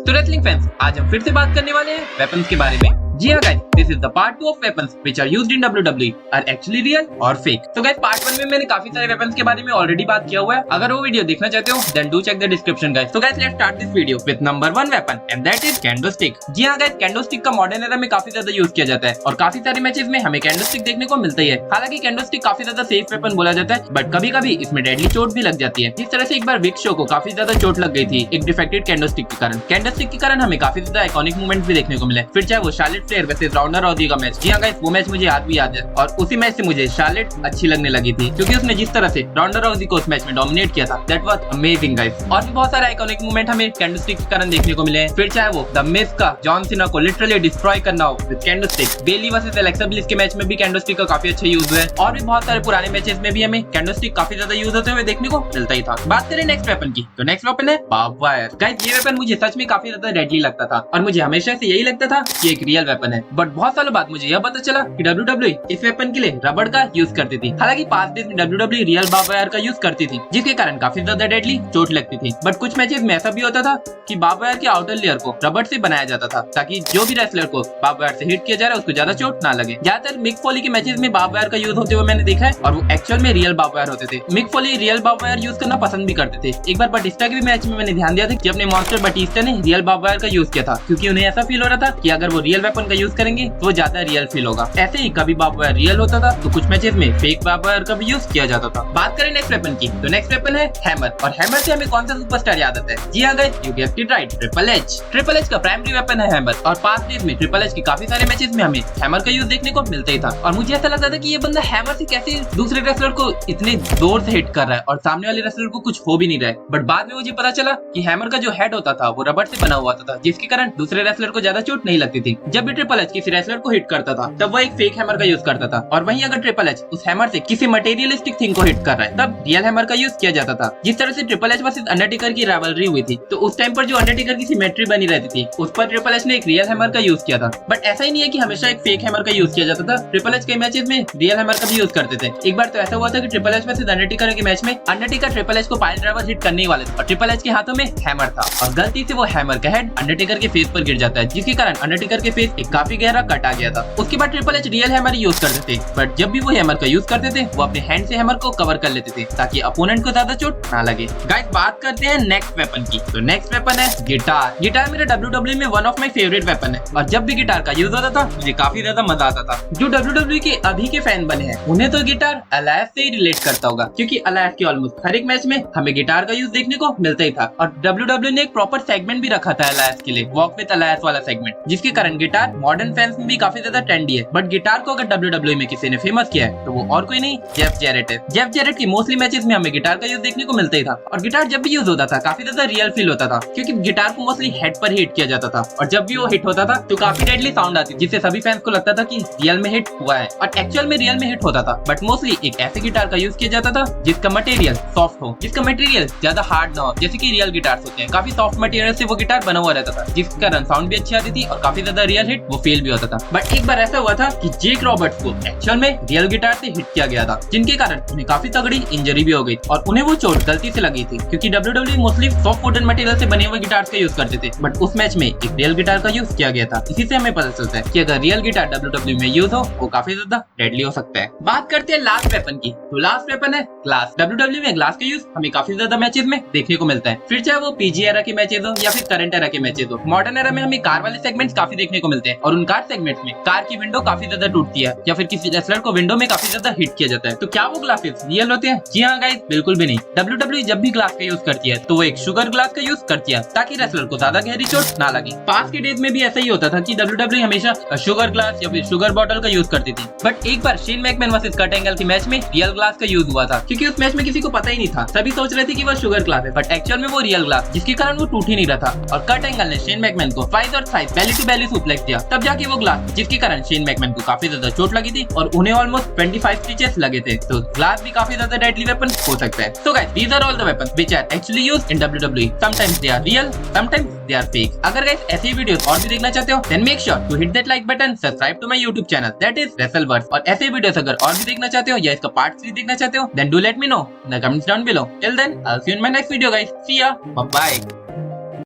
तो wrestling fans, आज हम फिर से बात करने वाले हैं वेपन्स के बारे में। जी हाँ guys, this is the part 2 of weapons which are used in WWE are actually real और फेक। तो गाइस पार्ट 1 में मैंने काफी सारे वेपन्स के बारे में ऑलरेडी बात किया हुआ है। अगर वो वीडियो देखना चाहते हो then do check the description guys. तो guys let's start this video with number 1 weapon and that is kendo stick. जी हाँ गाइस, कैंडो स्टिक का मॉडर्न एरा में काफी ज्यादा यूज किया जाता है और काफी सारे मैचेस में हमें कैंडो स्टिक देखने को मिलता ही है। हालांकि कैंडो स्टिक काफी ज्यादा सेफ वेपन बोला जाता है, बट कभी कभी इसमें डेडली चोट भी लग जाती है। इस तरह से एक बार विक शो को काफी ज्यादा चोट लग गई थी एक डिफेक्टेड कैंडो स्टिक के कारण। कैंडो स्टिक के कारण हमें काफी ज्यादा आइकॉनिक मूवमेंट भी देखने को मिले, फिर चाहे वो शार्लेट फ्लेयर वर्सेस राउंडा राउजी का मैच। जी हाँ गाइस, वो मैच मुझे आज भी याद है और उसी मैच से मुझे शार्लेट अच्छी लगने लगी थी क्योंकि उसने जिस तरह से राउंडा राउजी को उस मैच में डोमिनेट किया था दैट वाज अमेजिंग गाइस। और भी बहुत सारे आइकॉनिक मूवमेंट हमें कैंडो स्टिक के कारण देखने को मिले हैं, फिर चाहे वो द मिज का जॉन सीना को लिटरली डिस्ट्रॉय करना हो with kendo stick. Bayley versus Alexa Bliss के मैच में भी कैंडो स्टिक का काफी अच्छा यूज हुआ है और भी बहुत सारे पुराने मैचेस में भी हमें कैंडो स्टिक काफी ज्यादा यूज होते हुए देखने को मिलता ही था। बात करें नेक्स्ट वेपन की, तो नेक्स्ट वेपन है बार्ब वायर। गाइस ये वेपन मुझे सच में काफी ज्यादा डेडली लगता था और मुझे हमेशा से यही लगता था कि एक रियल वेपन है, बट बहुत सालों बाद मुझे यह पता चला कि WWE इस वेपन के लिए रबड़ का यूज करती थी। हालांकि पास्ट डेज में WWE रियल बार्ब वायर का यूज करती थी जिसके कारण काफी ज्यादा डेडली चोट लगती थी, बट कुछ मैचेस में ऐसा भी होता था कि बार्ब वायर के आउटर लेयर को रबड़ से बनाया जाता था ताकि जो भी रेसलर को बार्ब वायर से हिट किया जा रहा है उसको ज्यादा चोट ना लगे। ज्यादातर मिक फोली के मैचेस में बार्ब वायर का यूज होते हुए मैंने देखा है और वो एक्चुअल में रियल बार्ब वायर होते थे। Mick Foley real barb wire use करना पसंद भी करते थे। एक बार बटिस्टा के भी मैच में मैंने ध्यान दिया था कि अपने मॉन्स्टर बटिस्टा ने रियल बार्ब वायर का यूज किया था क्योंकि उन्हें ऐसा फील हो रहा था कि अगर वो रियल वेपन का यूज करेंगे तो ज्यादा रियल फील होगा। ऐसे ही कभी बार्ब वायर रियल होता था तो कुछ मैचेस में फेक बार्ब वायर का भी यूज किया जाता था। बात करें नेक्स्ट वेपन की, तो नेक्स्ट वेपन है हैमर। और हैमर से हमें कौन सा सुपरस्टार याद आता है? जी हाँ guys, you guessed it right, triple H. Triple H का प्राइमरी वेपन है हैमर और पास्ट डेज में ट्रिपल एच के काफी सारे मैचेस में हमें हैमर का यूज देखने को मिलता ही था और मुझे ऐसा लगता था कि ये बंदा हैमर से कैसे दूसरे रेसलर को इतने जोर से हिट कर रहा है और सामने वाले रेसलर को कुछ हो भी नहीं रहा है। बट बाद में मुझे पता चला कि हैमर का जो हेड होता था वो रबड़ से बना हुआ था जिसके कारण दूसरे रेसलर को ज्यादा चोट नहीं लगती थी। जब भी ट्रिपल एच किसी रेसलर को हिट करता था तब वो एक फेक हैमर का यूज करता था और वहीं अगर ट्रिपल एच उस हैमर से किसी मटेरियलिस्टिक थिंग को हिट कर रहा है तब रियल हैमर का यूज किया जाता था। जिस तरह से ट्रिपल एच वर्सेस अंडरटेकर की राइवलरी हुई थी तो उस टाइम पर जो अंडरटेकर की सिमेट्री बनी रहती थी उस पर ट्रिपल एच ने एक रियल हैमर का यूज किया था। बट ऐसा ही नहीं है कि हमेशा एक फेक हैमर का यूज किया जाता था, ट्रिपल एच के मैचेस में रियल हैमर का भी यूज करते थे। एक बार तो ऐसा हुआ था कि ट्रिपल एच वर्सेस अंडरटेकर के मैच में अंडरटेकर ट्रिपल एच को पाइल ड्राइवर हिट करने वाले थे और ट्रिपल एच के हाथों में हैमर था और गलती से वो हैमर का हेड अंडरटेकर के फेस पर गिर जाता है जिसके कारण अंडरटेकर के फेस एक काफी गहरा कट आ गया था। उसके बाद triple H real hammer use करते थे, बट जब भी वो हैमर का यूज करते थे वो अपने हैंड से हैमर को कवर कर लेते थे ताकि अपोनेंट को ज्यादा चोट ना लगे। गाइस बात करते हैं नेक्स्ट वेपन की, तो नेक्स्ट वेपन है गिटार। गिटार मेरे WWE में one of my favourite weapon है और जब भी गिटार का यूज होता था मुझे काफी ज्यादा मजा आता था। जो WWE के अभी के फैन बने हैं उन्हें तो गिटार अलायस से ही रिलेट करता होगा क्योंकि अलायस के ऑलमोस्ट हर एक मैच में हमें गिटार का यूज देखने को मिलता ही था और WWE ने एक प्रॉपर सेगमेंट भी रखा था अलायस के लिए, वॉक विद अलायस वाला सेगमेंट, जिसके कारण गिटार मॉडर्न फैंस में भी काफी ज्यादा ट्रेंडी है। बट गिटार को अगर WWE में किसी ने फेमस किया है तो वो और कोई नहीं जेफ जैरेट है। जेफ जैरेट की मोस्टली मैचेस में हमें गिटार का यूज देखने को मिलता ही था और गिटार जब भी यूज होता था काफी ज्यादा रियल फील होता था क्योंकि गिटार को मोस्टली हेड पर हिट किया जाता था और जब भी वो हिट होता था तो काफी डेडली साउंड आती जिससे सभी फैंस को लगता था कि रियल में हिट हुआ है और एक्चुअल में रियल में हिट होता था। बट मोस्टली एक ऐसे गिटार का यूज किया जाता था जिसका मटेरियल सॉफ्ट हो, जिसका मटेरियल ज्यादा हार्ड ना हो, जैसे कि रियल गिटार होते हैं काफी सॉफ्ट मटेरियल से वो गिटार बना हुआ रहता था जिसके कारण साउंड भी अच्छी आती थी और काफी ज्यादा रियल हिट वो फील भी होता था। बट एक बार ऐसा हुआ था कि जेक रॉबर्ट्स को एक्चुअल में रियल गिटार से हिट किया गया था जिनके कारण उन्हें काफी तगड़ी इंजरी भी हो गई और उन्हें वो चोट गलती से लगी थी क्योंकि WWE mostly soft wooden material से बने हुए गिटार्स का यूज करते थे, बट उस मैच में एक रियल गिटार का यूज किया गया था। इसी से हमें पता चलता है कि अगर रियल गिटार WWE में यूज हो वो काफी ज्यादा डेडली हो सकता है। बात करते हैं लास्ट वेपन की, तो लास्ट वेपन है ग्लास। WWE में ग्लास का यूज हमें काफी ज्यादा मैचेस में देखने को मिलता है, फिर चाहे वो PG एरा के मैचेस हो या फिर करंट एरा के मैचेस हो। मॉडर्न एरा में हमें कार वाले सेगमेंट्स काफी देखने को मिलते हैं और उन कार सेगमेंट्स में कार की विंडो काफी ज्यादा टूटती है या फिर किसी रेसलर को विंडो में काफी ज्यादा हिट किया जाता है। तो क्या वो ग्लासेस रियल होते हैं? जी हाँ गाइस, बिल्कुल भी नहीं। WWE जब भी ग्लास का यूज करती है तो वो एक शुगर ग्लास का यूज करती है ताकि रेसलर को ज्यादा गहरी चोट ना लगे। पास के डेज में भी ऐसा ही होता था कि WWE हमेशा शुगर ग्लास या फिर शुगर बॉटल का यूज करती थी। बट एक बार Shane McMahon versus Kurt Angle के मैच में रियल ग्लास का यूज हुआ था क्योंकि उस मैच में किसी को पता ही नहीं था, सभी सोच रहे थे कि वो शुगर ग्लास है बट एक्चुअल में वो रियल ग्लास जिसके कारण वो टूट ही नहीं रहा था और कर्ट एंगल ने शेन मैकमैन को 5 और 5 बेली टू बेली सुप्लेक्स दिया, तब जाके वो ग्लास जिसके कारण शेन मैकमैन को काफी ज्यादा चोट लगी थी और उन्हें ऑलमोस्ट 25 स्टिचेस लगे थे। तो ग्लास भी काफी ज्यादा डेडली वेपन हो सकता है। So guys, these are all the weapons which are actually used in WWE. Sometimes they are real, sometimes they are fake. अगर guys ऐसे वीडियोस और भी देखना चाहते हो then make sure to hit that like button, subscribe to my YouTube channel that is Wrestleverse। और ऐसे videos अगर और भी देखना चाहते हो या इसका पार्ट 3 देखना चाहते हो then do let me know in the comments down below. Till then, I'll see you in my next video guys. See ya. Bye bye.